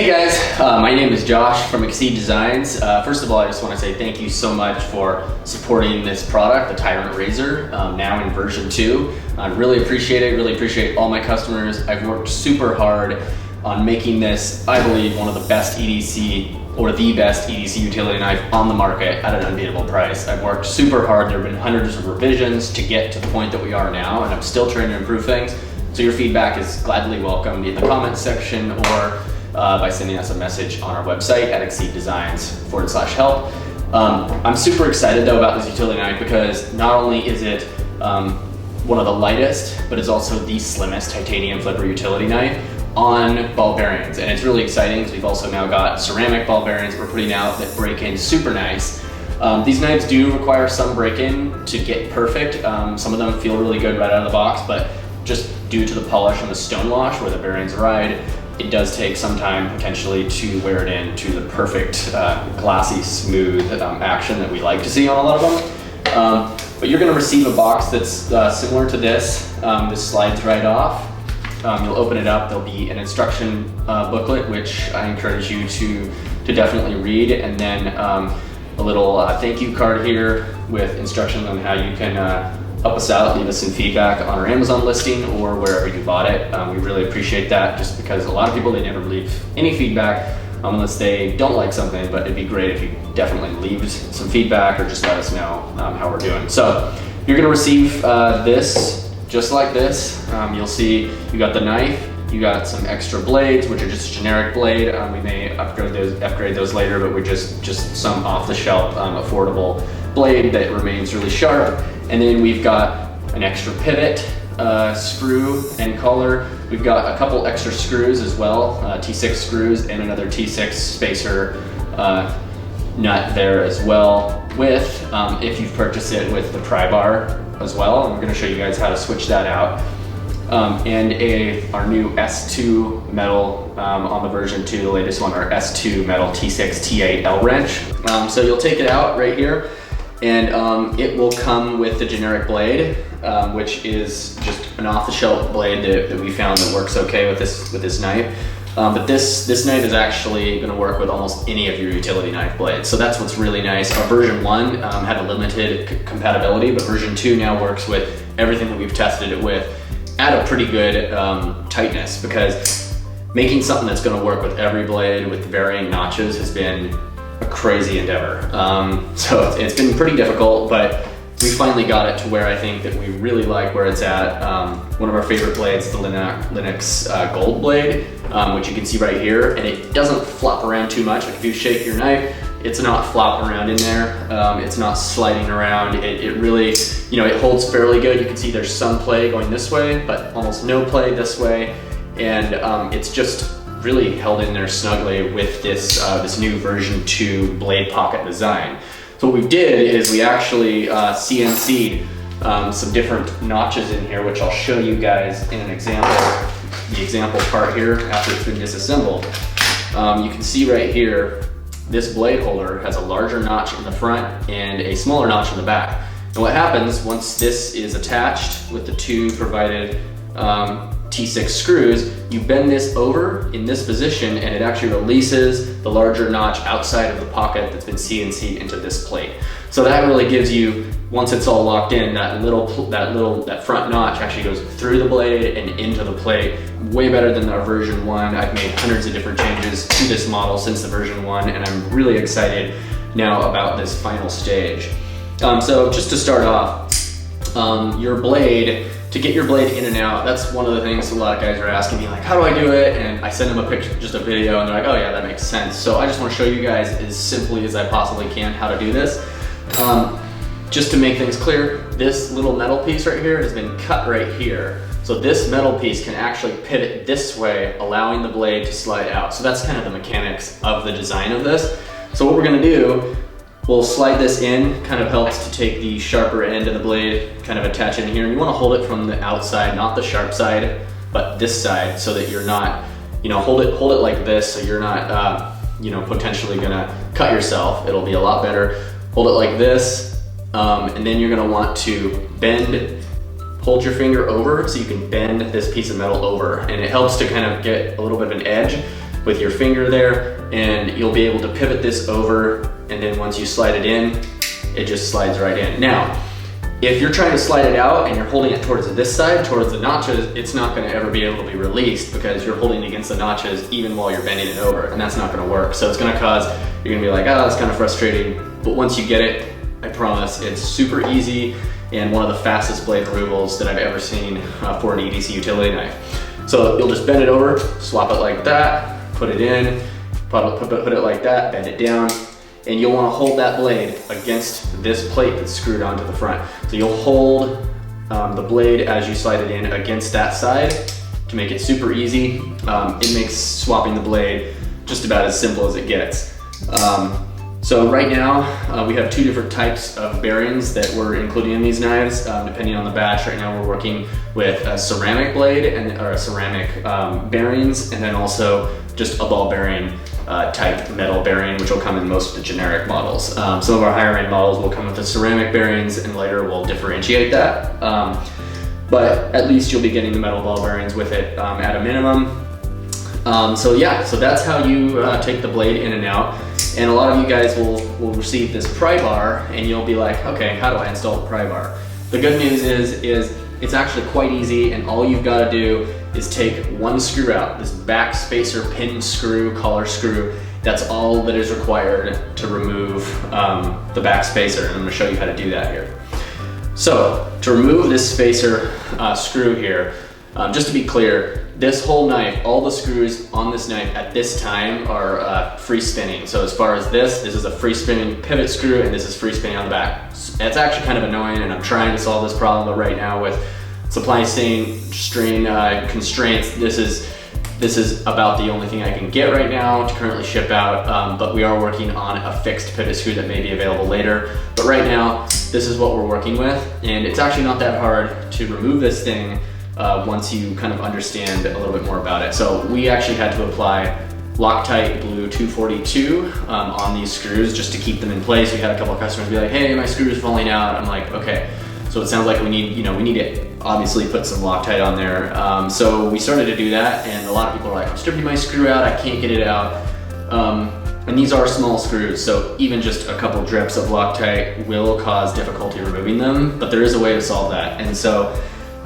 Hey guys, my name is Josh from Exceed Designs. First of all, I just want to say thank you so much for supporting this product, the TiRant RAZOR, now in version 2. I really appreciate it, really appreciate all my customers. I've worked super hard on making this, I believe, one of the best EDC or the best EDC utility knife on the market at an unbeatable price. I've worked super hard. There have been hundreds of revisions to get to the point that we are now, and I'm still trying to improve things. So your feedback is gladly welcomed in the comments section or by sending us a message on our website at exceeddesigns.com/help. I'm super excited though about this utility knife because not only is it one of the lightest, but it's also the slimmest titanium flipper utility knife on ball bearings. And it's really exciting because we've also now got ceramic ball bearings we're putting out that break in super nice. These knives do require some break-in to get perfect. Some of them feel really good right out of the box, but just due to the polish and the stone wash where the bearings ride, it does take some time potentially to wear it in to the perfect glassy, smooth action that we like to see on a lot of them. But you're gonna receive a box that's similar to this. This slides right off. You'll open it up, there'll be an instruction booklet, which I encourage you to definitely read, and then a little thank you card here with instructions on how you can help us out, leave us some feedback on our Amazon listing or wherever you bought it. We really appreciate that, just because a lot of people, they never leave any feedback unless they don't like something, but it'd be great if you definitely leave some feedback or just let us know how we're doing. So you're gonna receive this just like this. You'll see you got the knife, you got some extra blades, which are just generic blade. We may upgrade those later, but we're just some off-the-shelf affordable blade that remains really sharp. And then we've got an extra pivot, screw and collar. We've got a couple extra screws as well, T6 screws and another T6 spacer nut there as well with, if you've purchased it with the pry bar as well. And we're gonna show you guys how to switch that out. And our new S2 metal on the version 2, the latest one, our S2 metal T6 T8 L wrench. So you'll take it out right here, and it will come with the generic blade, which is just an off-the-shelf blade that we found that works okay with this knife. But this knife is actually going to work with almost any of your utility knife blades. So that's what's really nice. Our version 1 had a limited compatibility, but version 2 now works with everything that we've tested it with at a pretty good tightness, because making something that's going to work with every blade with varying notches has been a crazy endeavor. So it's been pretty difficult, but we finally got it to where I think that we really like where it's at. One of our favorite blades, the Linux Gold blade, which you can see right here, and it doesn't flop around too much. Like if you shake your knife, it's not flopping around in there. It's not sliding around. It really, it holds fairly good. You can see there's some play going this way, but almost no play this way. And it's just really held in there snugly with this new version 2 blade pocket design. So what we did is we actually CNC'd some different notches in here, which I'll show you guys in an example, the example part here after it's been disassembled. You can see right here, this blade holder has a larger notch in the front and a smaller notch in the back. And what happens once this is attached with the two provided T6 screws, you bend this over in this position and it actually releases the larger notch outside of the pocket that's been CNC'd into this plate. So that really gives you, once it's all locked in, that front notch actually goes through the blade and into the plate. Way better than our version 1. I've made hundreds of different changes to this model since the version 1, and I'm really excited now about this final stage. So just to start off, to get your blade in and out, that's one of the things a lot of guys are asking me, like, how do I do it? And I send them a picture, just a video, and they're like, oh yeah, that makes sense. So I just want to show you guys as simply as I possibly can how to do this. Just to make things clear, this little metal piece right here has been cut right here. So this metal piece can actually pivot this way, allowing the blade to slide out. So that's kind of the mechanics of the design of this. So what we're gonna do, we'll slide this in, kind of helps to take the sharper end of the blade, kind of attach in here. And you wanna hold it from the outside, not the sharp side, but this side, so that you're not, hold it like this, so you're not, potentially gonna cut yourself. It'll be a lot better. Hold it like this, and then you're gonna want to hold your finger over so you can bend this piece of metal over, and it helps to kind of get a little bit of an edge with your finger there, and you'll be able to pivot this over, and then once you slide it in, it just slides right in. Now, if you're trying to slide it out and you're holding it towards this side, towards the notches, it's not gonna ever be able to be released because you're holding it against the notches even while you're bending it over, and that's not gonna work. So it's gonna cause, you're gonna be like, oh, that's kind of frustrating. But once you get it, I promise, it's super easy and one of the fastest blade removals that I've ever seen for an EDC utility knife. So you'll just bend it over, swap it like that, put it in, put it like that, bend it down, and you'll want to hold that blade against this plate that's screwed onto the front. So you'll hold the blade as you slide it in against that side to make it super easy. It makes swapping the blade just about as simple as it gets. So right now we have two different types of bearings that we're including in these knives. Depending on the batch, right now we're working with a ceramic blade or ceramic bearings, and then also just a ball bearing type metal bearing, which will come in most of the generic models. Some of our higher end models will come with the ceramic bearings, and later we'll differentiate that. But at least you'll be getting the metal ball bearings with it at a minimum. So yeah, so that's how you take the blade in and out. And a lot of you guys will receive this pry bar, and you'll be like, okay, how do I install the pry bar? The good news is it's actually quite easy, and all you've got to do is take one screw out, this back spacer pin screw, collar screw. That's all that is required to remove the back spacer, and I'm going to show you how to do that here. So to remove this spacer screw here, just to be clear, this whole knife, all the screws on this knife at this time are free spinning. So as far as this is a free spinning pivot screw, and this is free spinning on the back. It's actually kind of annoying, and I'm trying to solve this problem, but right now with supply chain constraints, this is about the only thing I can get right now to currently ship out, but we are working on a fixed pivot screw that may be available later. But right now, this is what we're working with, and it's actually not that hard to remove this thing once you kind of understand a little bit more about it. So we actually had to apply Loctite Blue 242 on these screws just to keep them in place. We had a couple of customers be like, hey, my screw is falling out. I'm like, okay. So it sounds like we need to obviously put some Loctite on there. So we started to do that, and a lot of people are like, I'm stripping my screw out, I can't get it out. And these are small screws, so even just a couple drips of Loctite will cause difficulty removing them, but there is a way to solve that. And so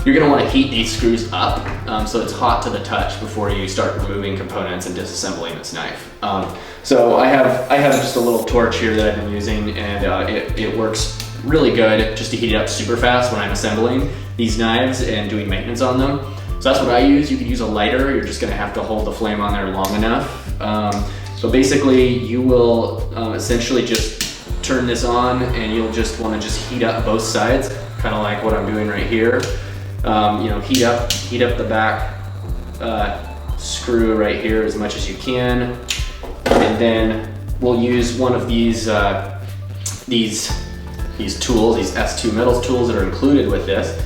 you're gonna wanna heat these screws up so it's hot to the touch before you start removing components and disassembling this knife. So I have just a little torch here that I've been using, and it works really good just to heat it up super fast when I'm assembling these knives and doing maintenance on them. So that's what I use. You could use a lighter. You're just gonna have to hold the flame on there long enough. So basically you will essentially just turn this on, and you'll just wanna heat up both sides, kind of like what I'm doing right here. Heat up the back screw right here as much as you can. And then we'll use one of these tools, these S2 metals tools that are included with this,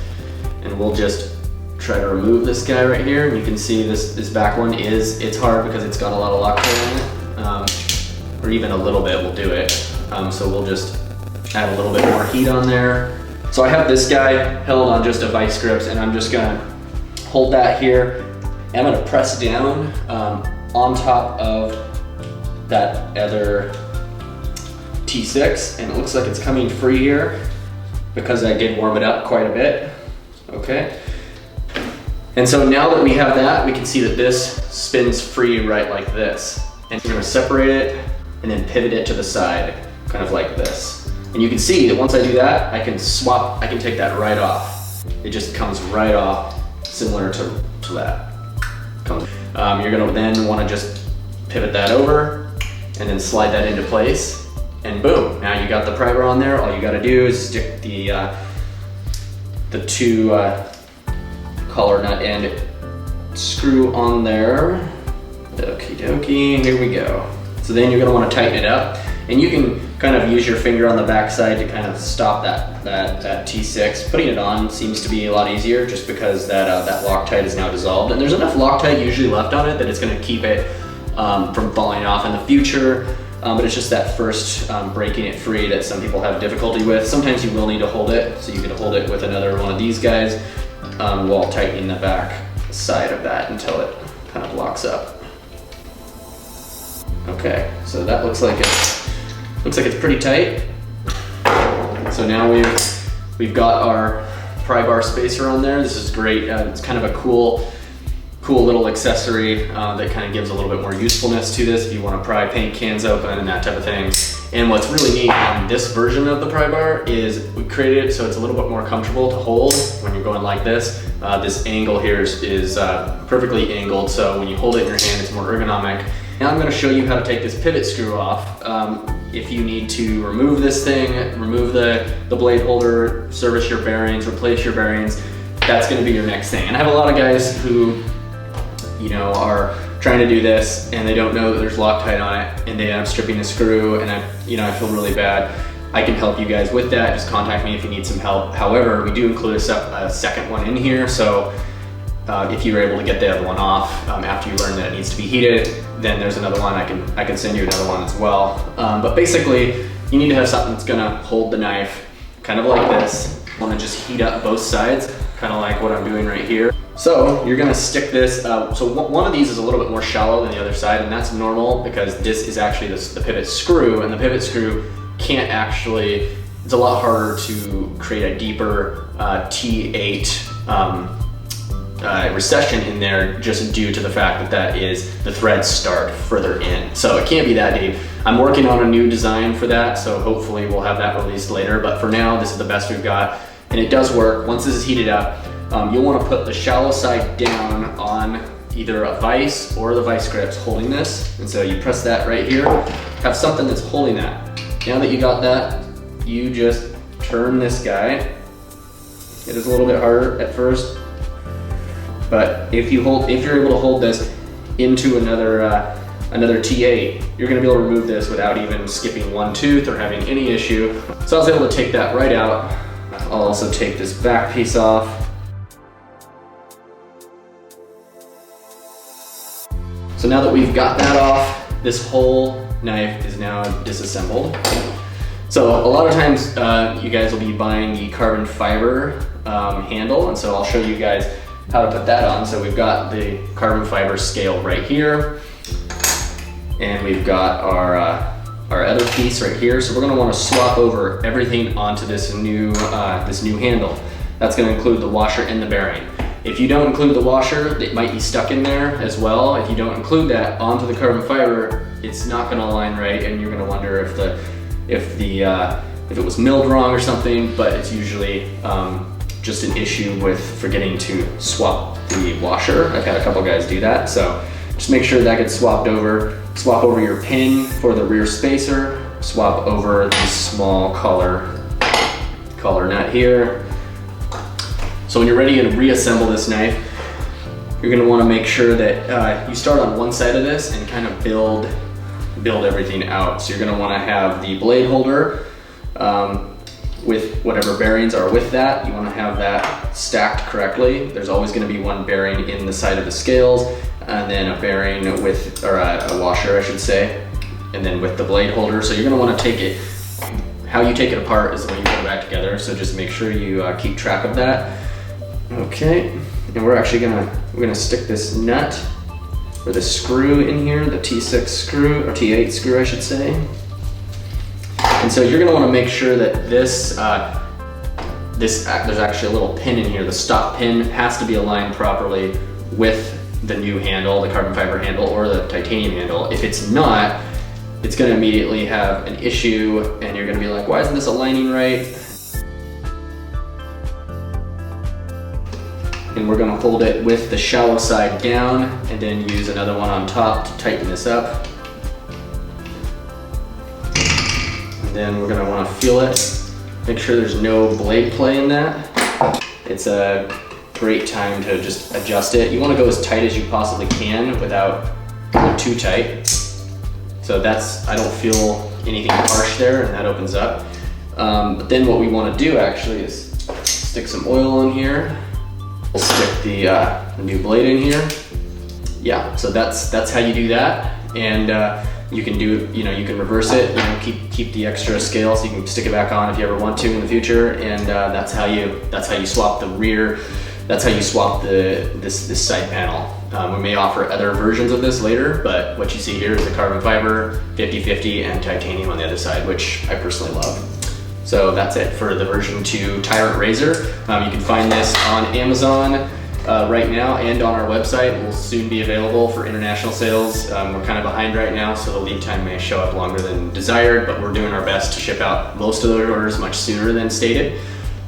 and we'll just try to remove this guy right here. And you can see this back one it's hard because it's got a lot of Loctite in it, or even a little bit will do it. So we'll just add a little bit more heat on there. So I have this guy held on just a vice grips, and I'm just gonna hold that here. I'm gonna press down on top of that other T6, and it looks like it's coming free here because I did warm it up quite a bit. Okay. And so now that we have that, we can see that this spins free right like this. And we're gonna separate it and then pivot it to the side, kind of like this. And you can see that once I do that, I can take that right off. It just comes right off, similar to that. You're gonna then wanna just pivot that over and then slide that into place. And boom, now you got the pry bar on there. All you gotta do is stick the two collar nut end screw on there. Okie dokie, here we go. So then you're gonna wanna tighten it up, and you can kind of use your finger on the back side to kind of stop that T6. Putting it on seems to be a lot easier just because that Loctite is now dissolved, and there's enough Loctite usually left on it that it's gonna keep it from falling off in the future. But it's just that first breaking it free that some people have difficulty with. Sometimes you will need to hold it, so you can hold it with another one of these guys while tightening the back side of that until it kind of locks up. Okay, so that looks like it's pretty tight. So now we've got our pry bar spacer on there. This is great. It's kind of a cool little accessory that kind of gives a little bit more usefulness to this if you want to pry paint cans open and that type of thing. And what's really neat on this version of the pry bar is we created it so it's a little bit more comfortable to hold when you're going like this. This angle here is perfectly angled, so when you hold it in your hand, it's more ergonomic. Now I'm going to show you how to take this pivot screw off. If you need to remove this thing, remove the blade holder, service your bearings, replace your bearings, that's going to be your next thing. And I have a lot of guys who, you know, are trying to do this and they don't know that there's Loctite on it and they end up stripping the screw, and I feel really bad. I can help you guys with that. Just contact me if you need some help. However, we do include a second one in here, so if you're able to get the other one off after you learn that it needs to be heated, then there's another one. I can send you another one as well. But basically, you need to have something that's gonna hold the knife, kind of like this. You wanna just heat up both sides, kind of like what I'm doing right here. So you're gonna stick this, so one of these is a little bit more shallow than the other side, and that's normal because this is actually the pivot screw, and the pivot screw can't actually, it's a lot harder to create a deeper T8 recession in there just due to the fact that the threads start further in. So it can't be that deep. I'm working on a new design for that, so hopefully we'll have that released later, but for now, this is the best we've got, and it does work. Once this is heated up, you'll want to put the shallow side down on either a vise or the vice grips holding this. And so you press that right here, have something that's holding that. Now that you got that, you just turn this guy. It is a little bit harder at first, but if you're able to hold this into another T8, you're gonna be able to remove this without even skipping one tooth or having any issue. So I was able to take that right out. I'll also take this back piece off. So now that we've got that off, this whole knife is now disassembled. So a lot of times you guys will be buying the carbon fiber handle, and so I'll show you guys how to put that on. So we've got the carbon fiber scale right here, and we've got our other piece right here. So we're gonna wanna swap over everything onto this new handle. That's gonna include the washer and the bearing. If you don't include the washer, it might be stuck in there as well. If you don't include that onto the carbon fiber, it's not gonna align right, and you're gonna wonder if it was milled wrong or something, but it's usually just an issue with forgetting to swap the washer. I've had a couple guys do that, so just make sure that gets swapped over. Swap over your pin for the rear spacer, swap over the small collar nut here. So when you're ready to reassemble this knife, you're gonna wanna make sure that you start on one side of this and kind of build everything out. So you're gonna wanna have the blade holder with whatever bearings are with that. You wanna have that stacked correctly. There's always gonna be one bearing in the side of the scales, and then a bearing with, or a washer I should say, and then with the blade holder. So you're gonna wanna take it, how you take it apart is the way you put it back together, so just make sure you keep track of that. Okay, and we're gonna stick this nut or the screw in here, the T6 screw, or T8 screw I should say. And so you're gonna wanna make sure that there's actually a little pin in here. The stop pin has to be aligned properly with the new handle, the carbon fiber handle or the titanium handle. If it's not, it's gonna immediately have an issue and you're gonna be like, why isn't this aligning right? And we're gonna hold it with the shallow side down and then use another one on top to tighten this up. And then we're gonna wanna feel it. Make sure there's no blade play in that. It's a great time to just adjust it. You wanna go as tight as you possibly can without going too tight. So I don't feel anything harsh there, and that opens up. But then what we wanna do actually is stick some oil in here. We'll stick the new blade in here. Yeah, so that's how you do that. And you can do, you can reverse it, keep the extra scale so you can stick it back on if you ever want to in the future. And that's how you swap the rear. That's how you swap this side panel. We may offer other versions of this later, but what you see here is the carbon fiber, 50/50, and titanium on the other side, which I personally love. So that's it for the version 2 TiRant RAZOR. You can find this on Amazon right now and on our website. It will soon be available for international sales. We're kind of behind right now, so the lead time may show up longer than desired, but we're doing our best to ship out most of those orders much sooner than stated.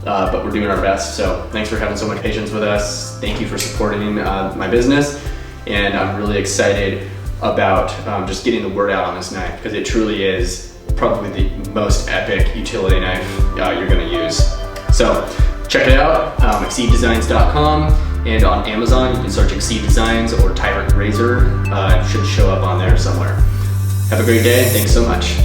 But we're doing our best, so thanks for having so much patience with us. Thank you for supporting my business, and I'm really excited about just getting the word out on this knife, because it truly is probably the most epic utility knife you're going to use. So check it out, exceeddesigns.com, and on Amazon you can search Exceed Designs or TiRant RAZOR. It should show up on there somewhere. Have a great day, thanks so much.